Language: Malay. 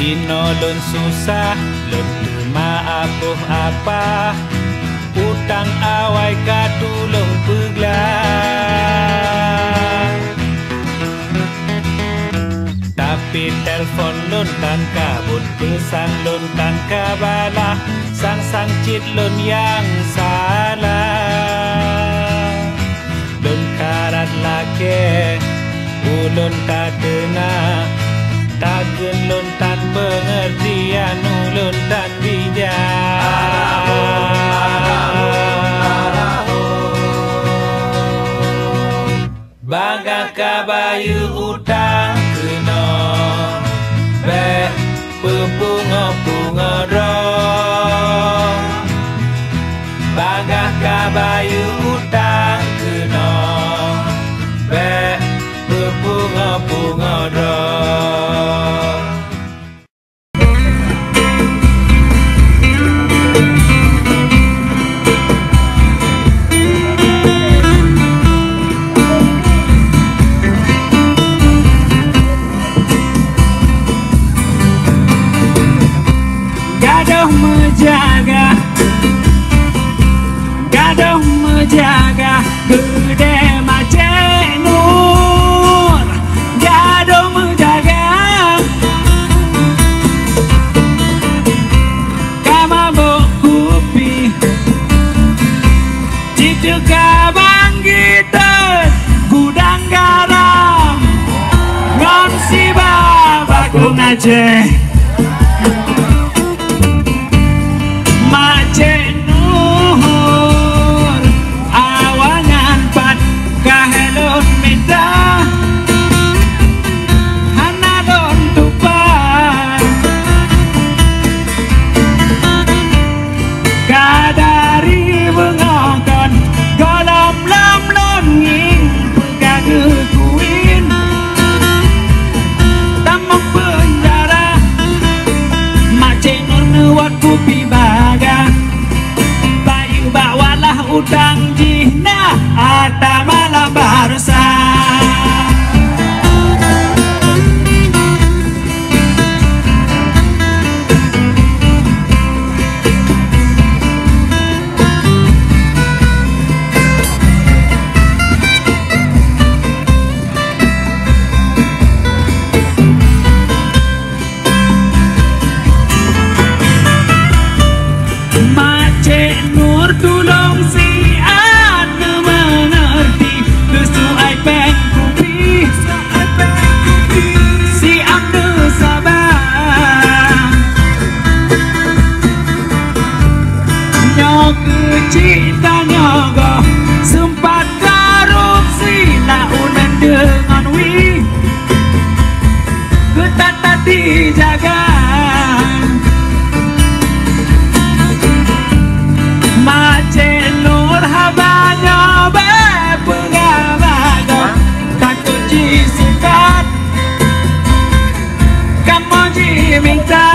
Dino lun susah, lun maapuh apa, utang awai katulung peglah. Tapi telefon lun tan kabut, pesan lun tan kabalah, sang cit lun yang salah. Lun karat lake, ulun tak dengar, tagun lun tan pengertian, ulun tan bijak. Bangga kabayu utang kena, be pepunga-punga dong. Bangga kabayu utang kena, be pepunga-punga dong. Gaduh menjaga gede Macik Nur, gaduh menjaga kamabuk kopi Ciceka bangkitan gudang garam ngon si babakung Aceh. Macik Nur awangan pat kahelon minta hanadon tupan kadari bengokon golom lom longing pegage kuin tamang penjara. Macik Nur nuwat kupi baga bayu bawalah utang jihna ata malam barsa. Macik Nur tulung si anu mengerti, dusu ai peng kupi si anu sabar nyok cinta nyogo sempat korupsi launan dengan wi ketat tadi jaga. Macik Nur habanya bepengabago takut jisikat kamu jiminta